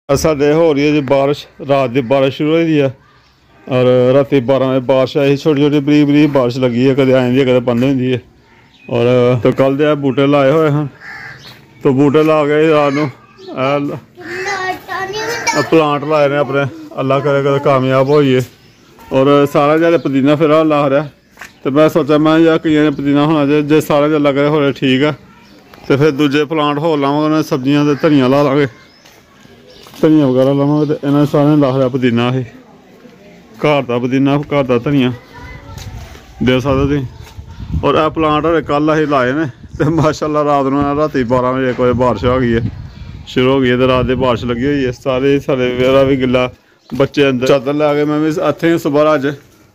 साढ़े हो रही है जी बारिश, रात की बारिश शुरू हुई है और रात 12 बजे बारिश आई। छोटी छोटी बरीक बरीक बारिश लगी है, कदे आती है कदे बंद होती है। और तो कल दे बूटे लाए हुए हैं, तो बूटे ला के रात को प्लांट लाए ने अपने, अल्लाह करे कदे कामयाब होइए। और सारा जैसे पुदीना फिर ला रहा, तो मैं सोचा मैं यार कई ने पुदीना होना चाहिए, जे सारा जो अल्लाह करे हो ठीक है तो फिर दूजे प्लांट होर लावांगे, उन्हें सब्जियां ते धनिया ला लांगे, धनिया वगैरह लावांगे। तो इन्हें सारे ला रहा पुदीना, ही घर का पुदीना, घर का धनिया दे सकते तुम। और यह प्लांट हरे कल अं लाए ने, तो माशाअल्लाह रात को रात 12 बजे 1 बजे बारिश आ गई है, शुरू हो गई है। तो रात की बारिश लगी हुई है, सारे सारे मेरा भी गिला, बच्चे अंदर चादर लैके मैं भी इत्थे सुबह अज,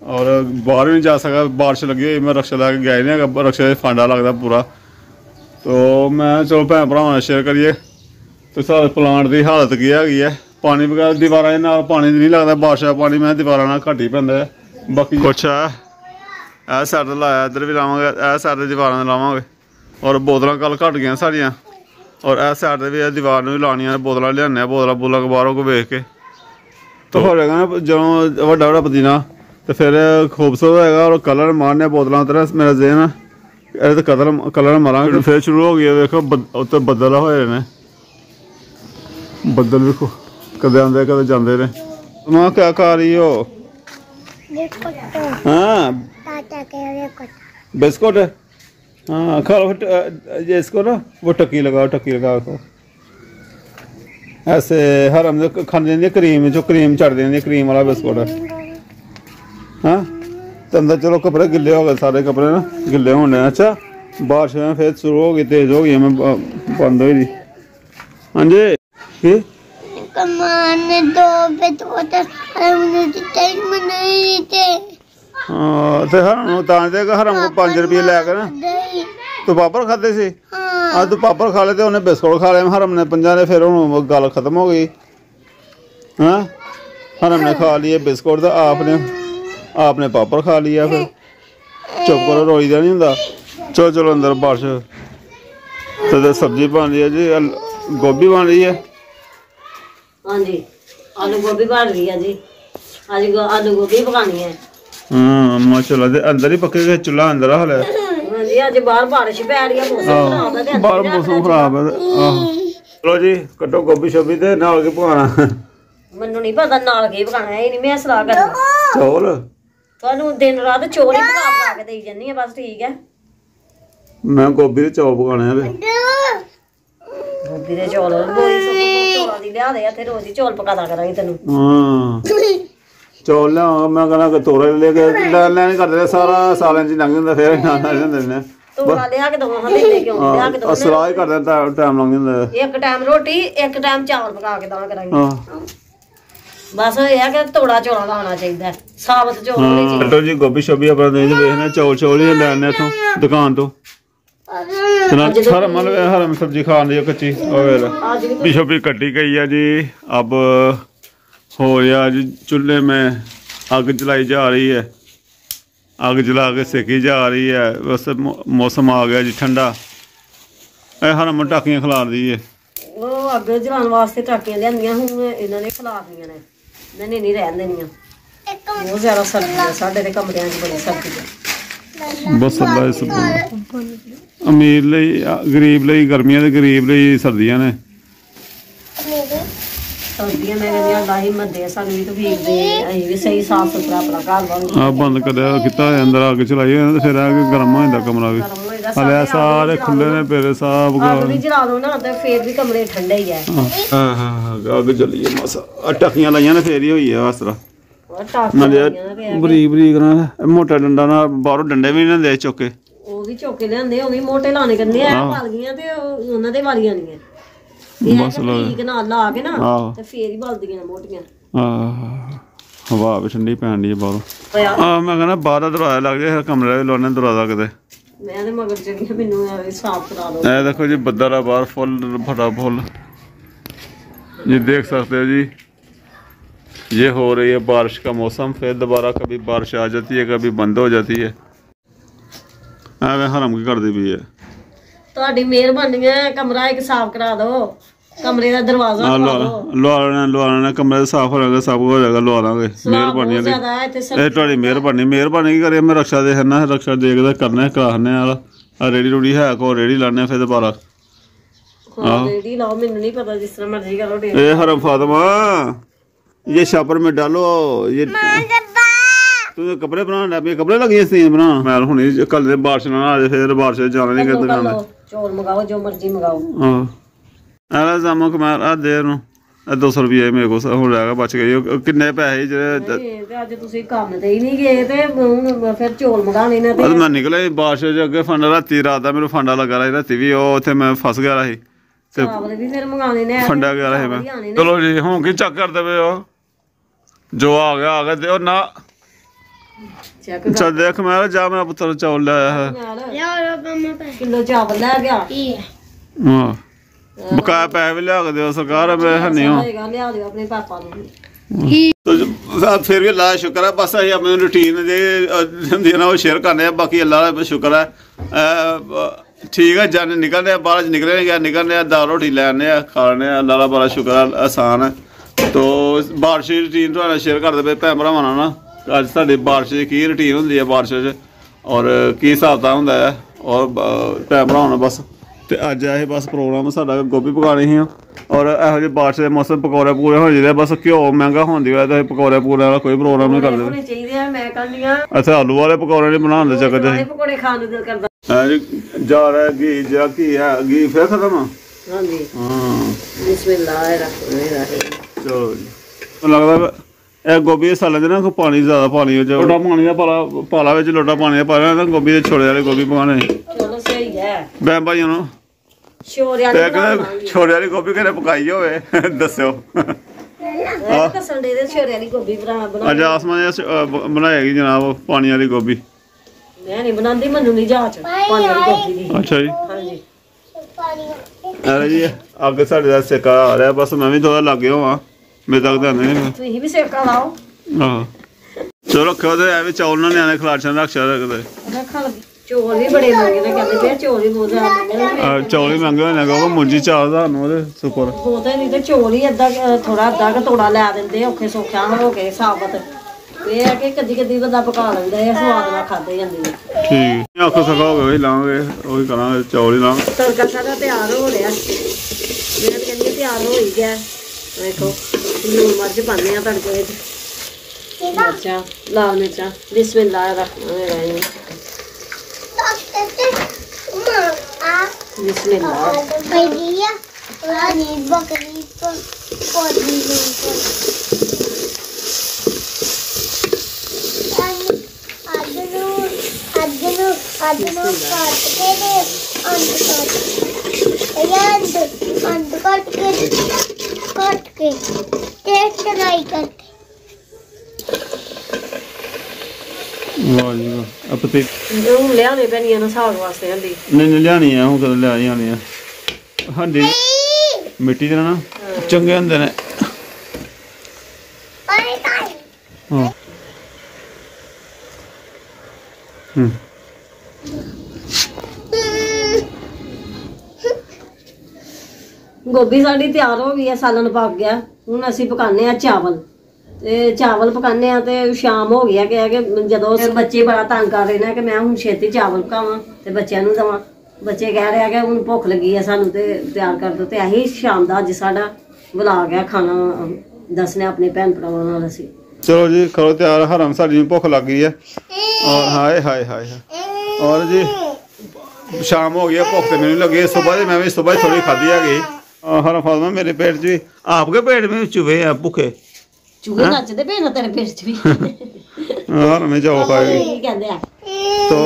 और बाहर भी नहीं जा सका, बारिश लगी हुई। मैं रक्षा लैके गया नहीं, रक्षा फांडा लगता पूरा। तो मैं चलो भैन भरावां शेयर करिए तो सारे प्लांट की हालत की है। पानी बगैर दीवारों के नाल पानी नहीं लगता, बारिश का पानी मैं दीवारों नाल घट ही पैंदा है। बाकी कुछ है सैड लाया, इधर भी लावांगे, यह सैड दीवारों लावांगे। और बोतल कल घट गई साड़ियाँ, और यह सैड भी दीवार भी लानिया, बोतल लियाने बोतल बूतल बाहरों को वेख के। तो हो जाएगा ना जो व्डा व्डा पुदीना, तो फिर खूबसूरत होएगा। और कलर मारने बोतलों तरह मेरा जेन है, तो कलर मारा। फिर शुरू हो गया, देखो उत्ते बदल होए ने, बदल देखो कदे आंदे कदे जांदे ने। मां क्या खा रही हो? हाँ बिस्कुट, हाँ खा लो ये इसको ना, वो टक्की लगाओ, टक्की लगाओ को ऐसे हरम खाने देंगे क्रीम, जो क्रीम चढ़ देंगे, क्रीम वाला बिस्कुट है। हाँ तो अंदर चलो कपड़े गिले हो गए, सारे कपड़े ना गिले होने। अच्छा बारिश में फिर शुरू हो गई, तेज हो गई, मैं बंद हो गई। हाँ जी तो हरम को 5 रुपये लैके ना, तो पापड़ खाते सी। आज तो पापड़ खा लेते, उन्हें बिस्कुट खा लिया हरम ने 5 ने, फिर हूँ गल खत्म हो गई। हाँ हरम ने खा लिए बिस्कुट, तो आपने पापड़ खा लिया। फिर चुप करो, रोई का नहीं होंदा। चलो चलो अंदर बारिश। तो सब्जी बन रही है जी, गोभी बन रही है। हाँ जी आलू गोभी बन रही है जी, आज आलू गोभी पकानी है। माशाल्लाह, अंदर ही पके, चूल्हा अंदर हाल है। हाँ जी आज बाहर बारिश पै रही है, मौसम खराब है, बाहर मौसम खराब है। चलो जी कटो गोभी शोभी ते नाल के पकाना। मैनू नहीं पता नाल के पकाना है, नहीं मैं सलाह करनी। चौल तुहानू दिन रात चौल ही पका के देई जन्नी है, बस ठीक है। मैं गोभी दे चौल पकाने हैं। गोभी दे चौल चौलों दी लिया दे, रोज ही चौल पका करांगी तेनू। चौल लिया मैं कहना तोड़े लेके लैन करते सारा साल इंज लंघ जाता, फिर तोड़ा लिया के दवा महीने क्यों लिया के दवा, सलाह ही करते टाइम लंघ जाता। एक टाइम रोटी एक टाइम चावल पका के दवा करांगी। बस ये है कि तोड़ा चौला का होना चाहिए, साबत चौल नहीं चाहिए। कटो जी गोभी शोभी अपना देखने, चौल ही लैने इथों दुकान तो। हरम सब्जी खाने दी कच्ची पिछोभी कट्टी गई है जी। अब हो रहा जी चूल्हे में आग जलाई जा रही है, आग जला के सेकी जा रही है। बस मौसम आ गया जी ठंडा, हरम टाकियां खिला दी है। वो अग जलाने वास्ते टाकियां लियांदियां, हुण इन्होंने खिला दियां ने, इन्होंने नहीं रहन देनियां। बहुत ज्यादा सर्दी है साडे दे कमरियां च, बड़ी सर्दी है। बस अल्लाह सुभान, अमीर लई गरीब लई गर्मियां ते गरीब लई सर्दियां ने। सर्दियां में कहंदी अल्लाह हिम्मत दे, सानू भी तौफीक दे, असीं भी सही साफ सुथरा अपना घर बंद बंद कर किता, अंदर अग चलाई तो फिर गर्म हो जाता कमरा भी। हले सारे खुले ने पेरे सब अग भी जला दो ना तो फिर भी कमरे ठंडे ही है। अग जली है मसा, टकियां लाइया ने फिर ही हुई है इस तरह। बरीक बरीक ना मोटा डंडा ना, बाहरों डंडे भी नहीं देते चौके, वो भी चौके लियांदे, वो भी मोटे लाने करने आ वालियां ते उन्हां दे वालियां नहीं है। बस ठीक ना ला के ना ते फिर ही बलदियां मोटियां। हवा भी ठंडी पैन दी बाहरों। मैं कहना बाहर दा दरवाजा लग जाए, कमरे भी लाने दरवाजा किते। मैं ते मगर चली मैनू साफ करा दो। ए देखो जी बदल है बाहर, फुल फटा फुल ये देख सकते हो जी। ये हो रही है बारिश का मौसम, फिर दोबारा कभी बारिश आ जाती है, कभी बंद हो जाती है। हरम की कर दी भी है। ਤੁਹਾਡੀ ਮਿਹਰਬਾਨੀ ਹੈ, ਕਮਰਾ ਇੱਕ ਸਾਫ਼ ਕਰਾ ਦਿਓ। कमरे का दरवाजा लवा लेना कमरे साफ हो जाएगा सब हो जाएगा लवा लांगे मेहरबानी मेहरबानी मेहरबानी की करिए मैं रक्षा देखना रक्षा देखते करने कराने वाला रेडी रूडी है को रेडी लाने फिर दोबारा ये हरम फातिमा ये शापर में डालो ये तू कपड़े बनाना कपड़े लगे सीन बना मैं हुनी कल बारिश ना आ जाए फिर बारिश जाना नहीं करते चौल मंगाओ जो मर्जी मंगाओ हाँ जामो कमाल आ दे नू 200 रुपये मेरे को हो जाएगा बच गए किन्ने पैसे अज तुसीं कम ते ही नहीं गए ते फिर चौल मंगाने ने ते मैं निकले बारिश अगे फंडा राती रात का मेरे फंडा लगा रहा राती भी उत्थे मैं फस गया ही चावल भी फिर मंगाने ने फंडा गया रहा मैं चलो जी हूँ की चेक कर दे जो आ गया दे ना चल देख मैं जा मेरा पुत्र चावल लाया है किलो चावल लै गया हाँ बकाया पैसे भी लिया के दो सरकार नहीं तो फिर भी अल्लाह शुक्र है बस अं अपनी रूटीन होंगी ना वो शेयर करने बाकी अल्लाह का शुक्र है ठीक है जाने निकलने बाहर निकले नहीं गया निकलने दाल रोटी लैने खाने अल्लाह का बड़ा शुक्र है आसान है तो बारिश की रूटीन थोड़ा शेयर करते पे भैन भरावां ना अज साडी बारिश की रूटीन होंगी है बारिश और की हिसाब किताब होंदा है और भैन भरावां बस तो अज है बस प्रोग्राम साडा गोभी पकानी ही और यहो जी बारिश के मौसम पकौड़े पूरे हो जाते बस घ्यो महंगा होंदी है तो पकौड़े पूरे वाला कोई प्रोग्राम नहीं करते अच्छा आलू वाले पकौड़े नहीं बनाने चक्कर जा रहा है घी जा घी है घी फिर खत्म चलो जी लगता है गोभी साले ना पानी ज्यादा पानी लोटा पानी का पाला लोटा पानी का पा गोभी छोले वाले गोभी पकाने बैन भाइयों छोले वाली गोभी कदें पकाई हो दस्यो अज आसमा बनाएगी जनाब पानी वाली गोभी अच्छा जी अरे जी अग साढ़े सेका आ रहा बस मैं भी थोड़ा लागे होवां मेरे तक तो आने चलो रखो तो चौल ना न्याने खलाशन रक्षा रखते चौल भी बड़े महंगे ने कहते पे चौल ही बहुत ज्यादा चौल ही महंगे होने क्योंकि मुंजी चाल सानू सुपर बहुत नहीं तो चौल ही अद्धा थोड़ा अद्धा क तोड़ा लै दिंदे औखे सौखा हो के साबत ये है कि कदी कदी बंदा पका लेंदा है स्वाद नाल खादे जांदे ने ठीक आखो सका हो गए लांगे वही करांगे चौल ही लांगे तड़का सारा तैयार हो रहा मेरा कहनी तैयार हो ही गया देखो लून मिर्च पाने आ तड़के विच मिर्चा लाल मिर्चा बिस्मिल्लाह रहमान रहीम लियाने पैनियां ना साग वास्ते हंडी नहीं लियानी है हूँ कदों लिया आनी है हंडी मिट्टी दे ना चंगे होंदे ने हाँ गोभी साड़ी तैयार हो गई है सालन पक गया हुण असीं पकाने आ चावल ते चावल पकाने आ ते शाम हो गया कि जदों बच्चे बड़ा तंग कर रहे ने कि मैं हुण छेती चावल पकावां ते बच्चों नूं देवां बच्चे कह रहे हैं कि हुण भुख लगी है सानूं ते तैयार कर दो ते यही शाम दा अज साडा व्लॉग है खाना दसने अपने भैन भरावां नाल असीं चलो जी करो तैयार हरम साडी भुख लग गई है और हाय हाय हाय और जी शाम हो गई है भुख तो मैनूं लगी सुबह मैं भी सुबह थोड़ी खाधी है हरम फातिमा मेरे पेट च भी आपके पेट में चूहे हैं भुखे चूहे नचदे पे ना तेरे पेट च भी हरम जाओ खाएगी कहंदे आ तो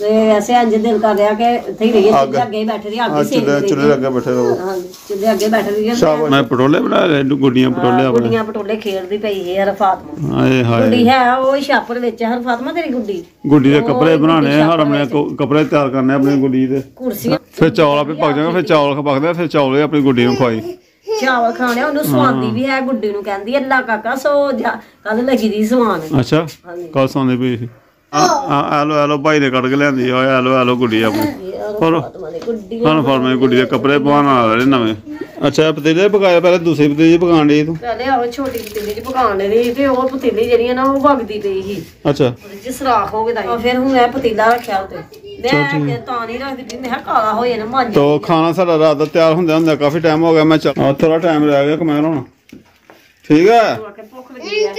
ऐसे अंज दिल कर रहा कि इत्थे ही रहिए चुल्हे अगे ही बैठे रहिए आगे सेक रही चुल्हे अगे बैठे रहो हां चुल्हे अगे बैठे रहिए मैं पटोले बना ले गुड्डियां पटोले गुड्डियां पटोले खेलदी पई है हर फातिमा हाय हाय गुड्डी है वो छापर विच हर फातिमा तेरी गुड्डी दे कपड़े बनाने हरम ने कपड़े तैयार करने अपनी गुड्डी दे कुर्सियां फिर चौल आपे पक जाएंगे फिर चौल पकदे फिर चौल अपनी गुड्डी नूं खवाई चावल खाने ਉਹਨੂੰ ਸਵਾਂਦੀ ਵੀ ਹੈ ਗੁੱਡੀ ਨੂੰ ਕਹਿੰਦੀ ਅੱਲਾ ਕਾਕਾ ਸੋ ਕੱਲ ਲੱਗੀ ਦੀ ਸਵਾਨ ਅੱਛਾ ਕੱਲ ਸੌਂਦੇ ਪਈ ਸੀ ਆਲੋ ਆਲੋ ਭਾਈ ਨੇ ਕੱਢ ਕੇ ਲਿਆਂਦੀ ਓਏ ਆਲੋ ਆਲੋ ਗੁੱਡੀ ਆਪਣੀ ਹੁਣ ਫਰਮੇ ਗੁੱਡੀ ਦੇ ਕੱਪੜੇ ਪਵਾਉਣ ਵਾਲੇ ਨਵੇਂ। ਅੱਛਾ ਪਤੀਲੇ ਪਕਾਇਆ, ਪਹਿਲਾਂ ਦੂਸਰੀ ਪਤੀਲੇ ਪਕਾਣ ਲਈ ਤੂੰ? ਪਹਿਲੇ ਆਹ ਛੋਟੀ ਪਤੀਲੇ ਚ ਪਕਾਣ ਲਈ ਤੇ ਉਹ ਪਤੀਲੀ ਜਿਹੜੀ ਨਾ ਉਹ ਵਗਦੀ ਪਈ ਸੀ। ਅੱਛਾ ਜਿਸ ਸਰਾਖ ਹੋ ਗਿਆ ਫਿਰ ਹੁਣ ਇਹ ਪਤੀਲਾ ਰੱਖਿਆ ਉੱਤੇ। ਮੈਂ ਤਾਂ ਨਹੀਂ ਰੱਖਦੀ ਪਈ, ਮੈਂ ਕਿਹਾ ਕਾਲਾ ਹੋ ਜਾਣਾ ਮਾਂਜ। ਤੋ ਖਾਣਾ ਸਾਡਾ ਰਾਤ ਦਾ ਤਿਆਰ ਹੁੰਦਾ ਕਾਫੀ ਟਾਈਮ ਹੋ ਗਿਆ। ਮੈਂ ਚੱਲ ਥੋੜਾ ਟਾਈਮ ਰਹਿ ਗਿਆ ਕਮੈਨ ਹੁਣ। ਠੀਕ ਹੈ ਭੁੱਖ ਲੱਗੀ ਆ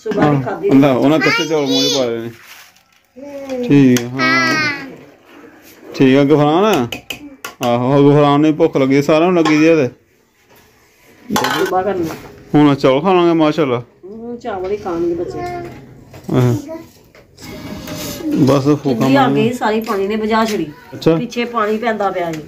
ਸੁਬਾਹ ਦੀ ਖਾਦੀ ਉਹਨਾਂ ਕੱਚੇ ਚੌਲ ਮੂੰਹ ਚ ਪਾ ਰਹੇ ਨੇ। ਠੀਕ ਹੈ ਹਾਂ ਠੀਕ ਹੈ ਗਫਰਾਨ। ਆਹੋ ਗਫਰਾਨ ਨੂੰ ਭੁੱਖ ਲੱਗੀ, ਸਾਰਿਆਂ ਨੂੰ ਲੱਗੀ ਦੀ ਇਹਦੇ। ਹੁਣ ਚੌਲ ਖਾ ਲਾਂਗੇ ਮਾਸ਼ਾਅੱਲਾ। ਚਾਵਲ ਹੀ ਖਾਣਗੇ ਬੱਚੇ। ਬਸ ਫੂਕਾ ਆ ਗਈ ਸਾਰੀ ਪਾਣੀ ਨੇ ਬੁਝਾ ਛੜੀ। ਅੱਛਾ ਪਿੱਛੇ ਪਾਣੀ ਪੈਂਦਾ ਪਿਆ ਸੀ।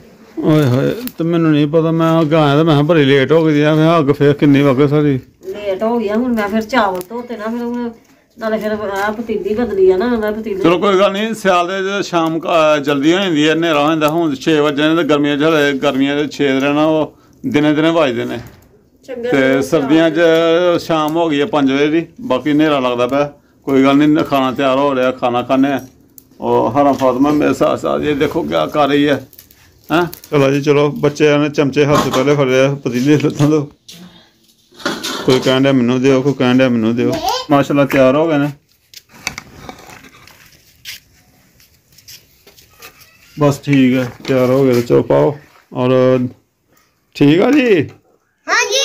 ਓਏ ਹੋਏ ਤੇ ਮੈਨੂੰ ਨਹੀਂ ਪਤਾ, ਮੈਂ ਅੱਗ ਆਇਆ ਤਾਂ ਮੈਂ ਬੜੀ ਲੇਟ ਹੋ ਗਈ। ਮੈਂ ਅੱਗ ਫੇਰ ਕਿੰਨੀ ਵਗੇ ਸਾਰੀ ਲੇਟ ਹੋ ਗਿਆ। ਹੁਣ ਮੈਂ ਫਿਰ ਚਾਵਲ ਧੋਤੇ ਨਾ, ਫਿਰ ਨਾਲੇ ਫਿਰ ਆ ਪਤੀਲੀ ਬਦਲੀ ਆ ਨਾ ਪਤੀਲੀ। ਚਲੋ ਕੋਈ ਗੱਲ ਨਹੀਂ, ਸਿਆਲ ਦੇ ਸ਼ਾਮ ਜਲਦੀ ਹੋ ਜਾਂਦੀ ਹੈ, ਹਨੇਰਾ ਹੋ ਜਾਂਦਾ। ਹੁਣ 6 ਵਜੇ ਨੇ ਤੇ ਗਰਮੀਆਂ 'ਚ ਹਲੇ ਗਰਮੀਆਂ ਦੇ 6 ਦਿਨ ਉਹ ਦਿਨੇ ਵੱਜਦੇ ਨੇ ਤੇ ਸਰਦੀਆਂ 'ਚ ਸ਼ਾਮ ਹੋ ਗਈ ਹੈ 5 ਵਜੇ ਦੀ। ਬਾਕੀ ਹਨੇਰਾ ਲੱਗਦਾ ਪਿਆ। ਕੋਈ ਗੱਲ ਨਹੀਂ, ਖਾਣਾ ਤਿਆਰ ਹੋ ਰਿਹਾ, ਖਾਣਾ ਖਾਣੇ ਆ। ਉਹ ਹਰਮ ਫਾਤਮਾ ਮੇਰੇ ਸਾਥ ਸਾਥ ਇਹ ਦੇਖੋ ਕਿਆ ਕਰ ਰਹੀ ਹੈ। ਹੈਂ ਚਲੋ ਜੀ ਚਲੋ, ਬੱਚਿਆਂ ਨੇ ਚਮਚੇ ਹੱਥ ਪਹਿਲੇ ਫੜਿਆ ਪਤੀਲੇ ਲੱਤਾਂ ਤੋਂ। ਕੋਈ ਕਹਿਣ ਡਿਆ ਮੈਨੂੰ ਦਿਓ, ਕੋਈ ਕਹਿਣ ਡਿਆ ਮੈਨੂੰ ਦਿਓ। ਮਾਸ਼ਾਅੱਲਾ ਤਿਆਰ ਹੋ ਗਏ ਨੇ। ਬਸ ਠੀਕ ਹੈ, ਤਿਆਰ ਹੋ ਗਏ। ਚੋ ਪਾਓ ਔਰ ਠੀਕ ਆ ਜੀ। ਹਾਂਜੀ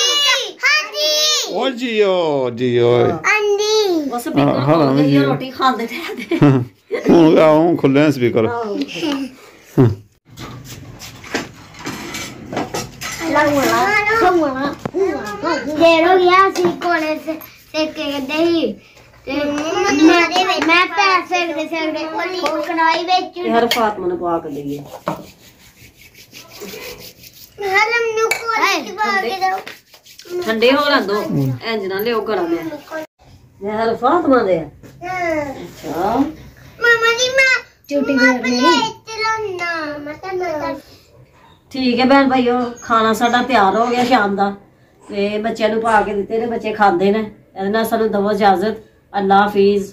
ਹਾਂਜੀ ਓ ਜੀਓ ਜੀਓ ਆਂਦੀ ਬਸ ਪੀਣਾ ਰੋਟੀ ਖਾਂਦੇ ਤੇ ਹੁਣ ਆਉਂ ਖੁੱਲੇ ਸਪੀਕਰ। ਦੇਰ ਹੋ ਗਿਆ ਸੀ ਕੋਲੇ ਤੇ ਕਹਿੰਦੇ ਸੀ ਤੇ ਮੈਂ ਪੈਸੇ ਦੇ ਕੜਾਈ ਵਿੱਚ ਹਰ ਫਾਤਮਾ ਨੂੰ ਪਾ ਕੇ ਦਈਏ। ਹਲਮ ਨੂੰ ਕੋਲੇ ਚ ਪਾ ਕੇ ਦੋ। ਠੰਡੇ ਹੋ ਲੈਂਦੋ, ਇੰਜ ਨਾ ਲਿਓ ਗਰਮ ਹੈ। ਮੈਂ ਹਰ ਫਾਤਮਾ ਦੇ ਅੱਛਾ ਮਮਾ ਦੀ ਮਾਂ ਚੂਟੀ ਕਰਨੀ ਚਲਾਉਣਾ ਮਤਾ ਠੀਕ ਹੈ ਭੈਣ ਭਾਈਓ, ਖਾਣਾ ਸਾਡਾ ਤਿਆਰ ਹੋ ਗਿਆ ਸ਼ਾਮ ਦਾ ਤੇ ਬੱਚਿਆਂ ਨੂੰ ਪਾ ਕੇ ਦਿੱਤੇ ਨੇ, ਬੱਚੇ ਖਾਂਦੇ ਨੇ। ਇਹਦੇ ਨਾਲ ਸਾਨੂੰ ਦਵੋ ਇਜਾਜ਼ਤ। ਅੱਲਾ ਹਾਫਿਜ਼।